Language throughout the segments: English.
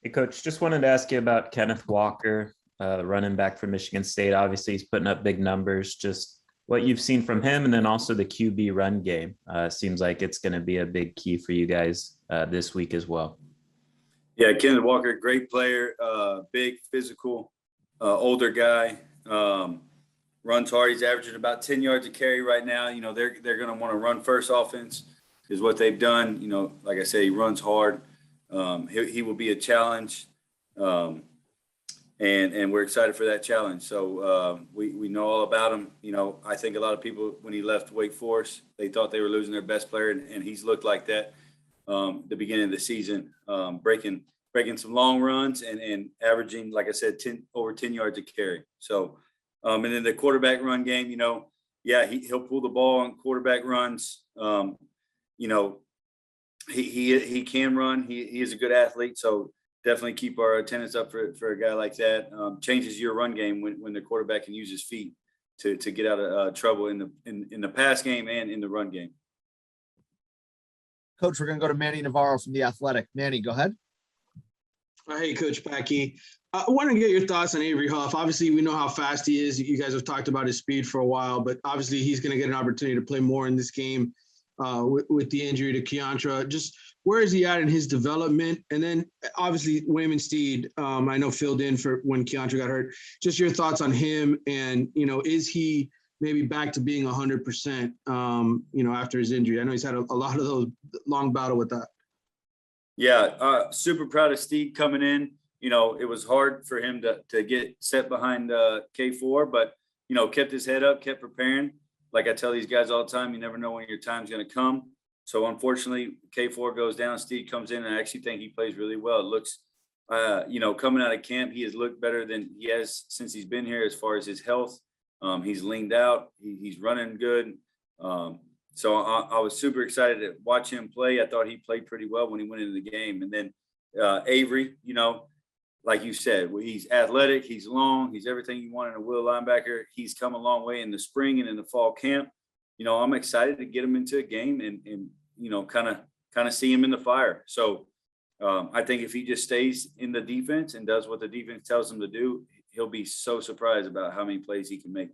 Hey, Coach, just wanted to ask you about Kenneth Walker, running back from Michigan State. Obviously, he's putting up big numbers. Just what you've seen from him, and then also the QB run game. Seems like it's going to be a big key for you guys this week as well. Yeah, Kenneth Walker, great player, big, physical, older guy. Runs hard. He's averaging about 10 yards a carry right now. They're going to want to run first offense is what they've done. Like I said, he runs hard. He will be a challenge, and we're excited for that challenge. So we know all about him. I think a lot of people, when he left Wake Forest, they thought they were losing their best player, and he's looked like that the beginning of the season, breaking some long runs and averaging, like I said, over 10 yards a carry. So, and then the quarterback run game, he'll pull the ball on quarterback runs. He can run. He is a good athlete. So definitely keep our attendance up for a guy like that. Changes your run game when the quarterback can use his feet to get out of trouble in the pass game and in the run game. Coach, we're going to go to Manny Navarro from The Athletic. Manny, go ahead. Hey, Coach Patke. I want to get your thoughts on Avery Huff. Obviously, we know how fast he is. You guys have talked about his speed for a while, but obviously he's going to get an opportunity to play more in this game with the injury to Keontra. Just where is he at in his development? And then obviously Wayman Steed, I know filled in for when Keontra got hurt. Just your thoughts on him, and is he maybe back to being 100%? After his injury, I know he's had a lot of those long battle with that. Yeah, super proud of Steve coming in. It was hard for him to get set behind K4, but, kept his head up, kept preparing. Like I tell these guys all the time, you never know when your time's going to come. So unfortunately, K4 goes down, Steve comes in, and I actually think he plays really well. It looks, coming out of camp, he has looked better than he has since he's been here as far as his health. He's leaned out. He's running good. So I was super excited to watch him play. I thought he played pretty well when he went into the game. And then Avery, like you said, he's athletic, he's long, he's everything you want in a will linebacker. He's come a long way in the spring and in the fall camp. I'm excited to get him into a game and kind of see him in the fire. So I think if he just stays in the defense and does what the defense tells him to do, he'll be so surprised about how many plays he can make.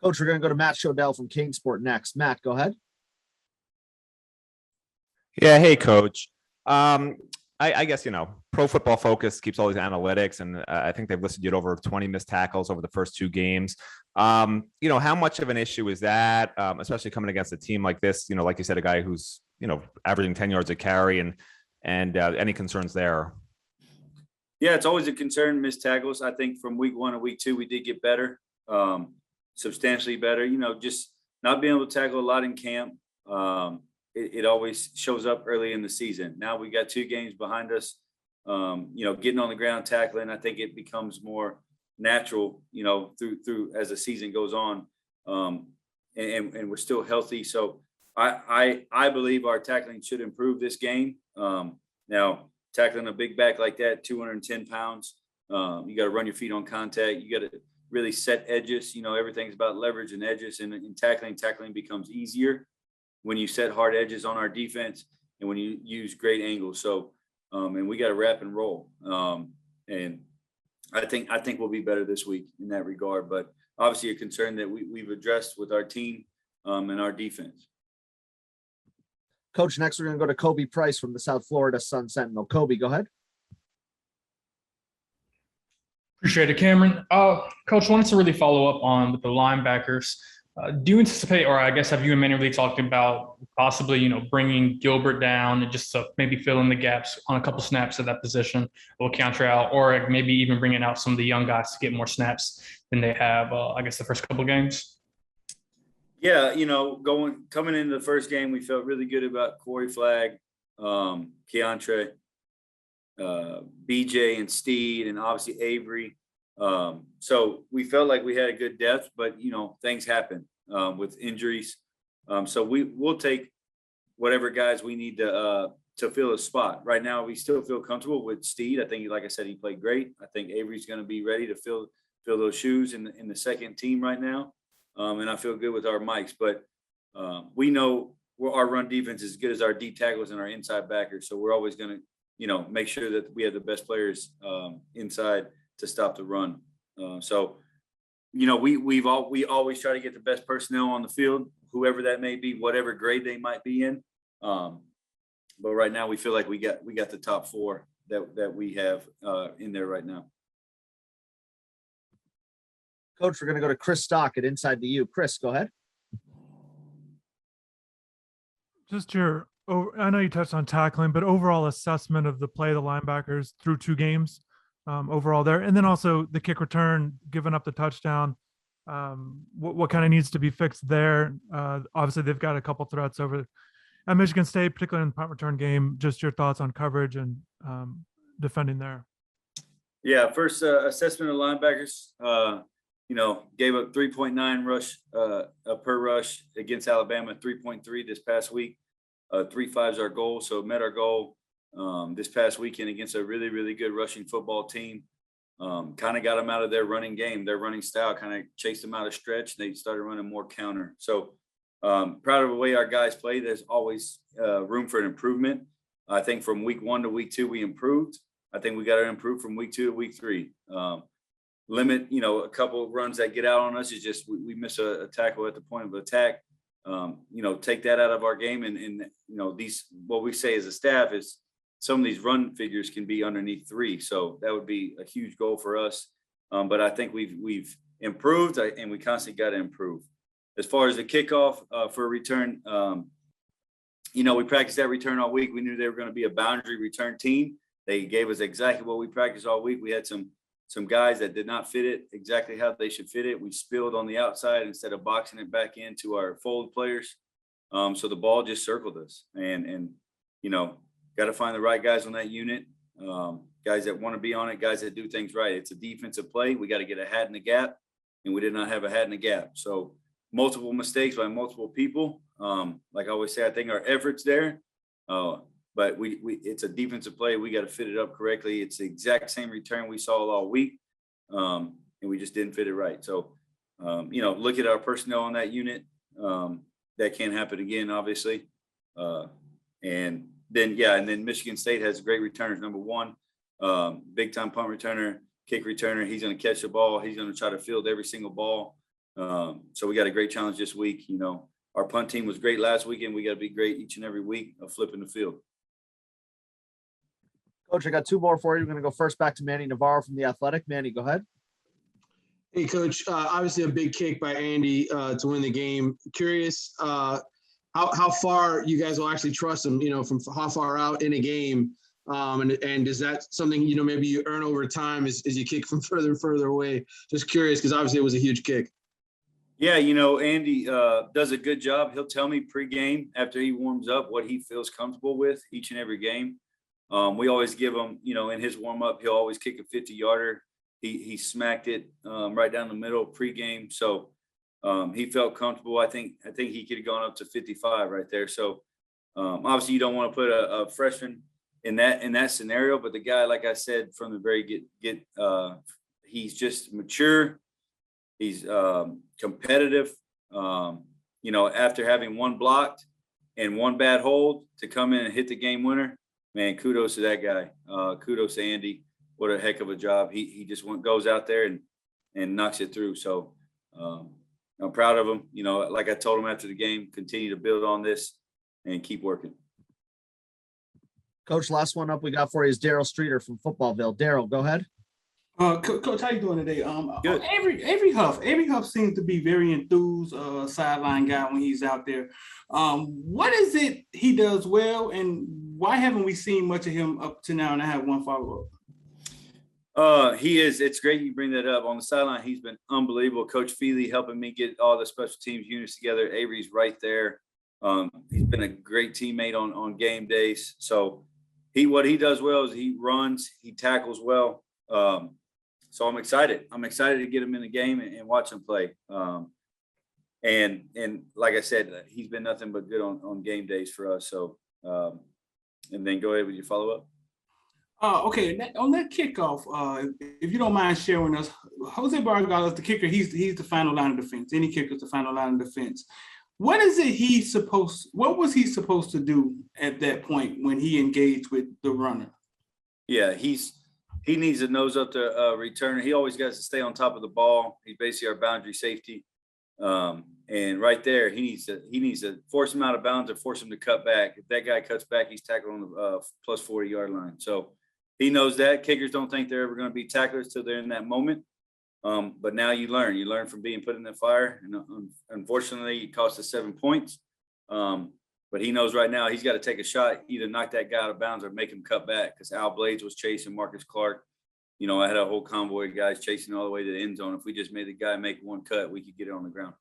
Coach, we're going to go to Matt Shodell from Kingsport next. Matt, go ahead. Yeah. Hey, Coach. I guess, Pro Football Focus keeps all these analytics, and I think they've listed you at over 20 missed tackles over the first two games. How much of an issue is that, especially coming against a team like this, like you said, a guy who's, averaging 10 yards a carry, and any concerns there? Yeah, it's always a concern, missed tackles. I think from week 1 to week 2, we did get better, substantially better, just not being able to tackle a lot in camp. It always shows up early in the season. Now we got 2 games behind us, getting on the ground, tackling. I think it becomes more natural, through as the season goes on, and we're still healthy. So I believe our tackling should improve this game. Now tackling a big back like that, 210 pounds, you got to run your feet on contact. You got to really set edges. Everything's about leverage and edges, and in tackling becomes easier when you set hard edges on our defense and when you use great angles. So, and we got to wrap and roll. And I think we'll be better this week in that regard, but obviously a concern that we've addressed with our team and our defense. Coach, next we're going to go to Kobe Price from the South Florida Sun Sentinel. Kobe, go ahead. Appreciate it, Cameron. Coach, wanted to really follow up on the linebackers. Do you anticipate, or I guess have you and Manny really talked about possibly, bringing Gilbert down and just to maybe fill in the gaps on a couple snaps at that position, or counter out, or maybe even bringing out some of the young guys to get more snaps than they have, I guess, the first couple games? Yeah, coming into the first game, we felt really good about Corey Flagg, Keontra, BJ and Steed, and obviously Avery. So we felt like we had a good depth, but things happen with injuries. So we'll take whatever guys we need to fill a spot. Right now, we still feel comfortable with Steed. I think, like I said, he played great. I think Avery's going to be ready to fill those shoes in the second team right now. And I feel good with our mics, but we know our run defense is as good as our D tackles and our inside backers. So we're always going to make sure that we have the best players inside to stop the run. We always try to get the best personnel on the field, whoever that may be, whatever grade they might be in. But right now we feel like we got the top 4 that we have in there right now. Coach, we're going to go to Chris Stock at Inside the U. Chris, go ahead. Just I know you touched on tackling, but overall assessment of the play of the linebackers through 2 games overall there. And then also the kick return, giving up the touchdown. What kind of needs to be fixed there? Obviously, they've got a couple threats over at Michigan State, particularly in the punt return game. Just your thoughts on coverage and defending there. Yeah, first assessment of linebackers. Gave up 3.9 rush per rush against Alabama, 3.3 this past week. 3.5 is our goal, so met our goal this past weekend against a really, really good rushing football team. Kind of got them out of their running game, their running style, kind of chased them out of stretch. They started running more counter. So proud of the way our guys play. There's always room for an improvement. I think from week 1 to week 2, we improved. I think we got to improve from week 2 to week 3. Limit, a couple of runs that get out on us is just we miss a tackle at the point of attack. Take that out of our game, and these, what we say as a staff is some of these run figures can be underneath 3, so that would be a huge goal for us. But I think we've improved, and we constantly got to improve. As far as the kickoff for a return, we practiced that return all week. We knew they were going to be a boundary return team. They gave us exactly what we practiced all week. We had some guys that did not fit it exactly how they should fit it. We spilled on the outside instead of boxing it back into our forward players. So the ball just circled us, and got to find the right guys on that unit. Guys that want to be on it, guys that do things right. It's a defensive play. We got to get a hat in the gap, and we did not have a hat in the gap. So multiple mistakes by multiple people. Like I always say, I think our effort's there. But it's a defensive play. We got to fit it up correctly. It's the exact same return we saw all week, and we just didn't fit it right. So, look at our personnel on that unit. That can't happen again, obviously. And then Michigan State has great returners. Number 1, big time punt returner, kick returner. He's going to catch the ball. He's going to try to field every single ball. So we got a great challenge this week. Our punt team was great last weekend. We got to be great each and every week of flipping the field. Coach, I got 2 more for you. We're going to go first back to Manny Navarro from The Athletic. Manny, go ahead. Hey, Coach. Obviously a big kick by Andy to win the game. Curious how far you guys will actually trust him, from how far out in a game. And is that something, maybe you earn over time as you kick from further and further away? Just curious, because obviously it was a huge kick. Yeah, Andy does a good job. He'll tell me pregame after he warms up what he feels comfortable with each and every game. We always give him, in his warm up, he'll always kick a 50-yarder. He smacked it right down the middle pregame. So he felt comfortable. I think he could have gone up to 55 right there. So obviously you don't want to put a freshman in that scenario, but the guy, like I said, from the very get he's just mature. He's competitive. After having 1 blocked and 1 bad hold to come in and hit the game winner, man, kudos to that guy. Kudos to Andy. What a heck of a job. He just goes out there and knocks it through. So I'm proud of him. Like I told him after the game, continue to build on this and keep working. Coach, last one up we got for you is Daryl Streeter from Footballville. Daryl, go ahead. Coach, how you doing today? Good. Avery Huff seems to be very enthused sideline guy when he's out there. What is it he does well, and why haven't we seen much of him up to now? And I have one follow-up. He is. It's great you bring that up. On the sideline, he's been unbelievable. Coach Feely helping me get all the special teams units together. Avery's right there. He's been a great teammate on game days. So what he does well is he runs, he tackles well. So I'm excited. I'm excited to get him in the game and watch him play. And like I said, he's been nothing but good on game days for us. So, and then go ahead with your follow-up. Okay. On that kickoff, if you don't mind sharing us, Jose Bargalas, the kicker, he's the final line of defense. Any kicker's the final line of defense. What was he supposed to do at that point when he engaged with the runner? Yeah, he needs to nose up the returner. He always got to stay on top of the ball. He's basically our boundary safety. And right there, he needs to force him out of bounds or force him to cut back. If that guy cuts back, he's tackled on the plus 40-yard line. So he knows that. Kickers don't think they're ever going to be tacklers till they're in that moment. But now you learn from being put in the fire. And unfortunately, it cost us 7 points. But he knows right now he's got to take a shot, either knock that guy out of bounds or make him cut back, because Al Blades was chasing Marcus Clark. I had a whole convoy of guys chasing all the way to the end zone. If we just made the guy make one cut, we could get it on the ground.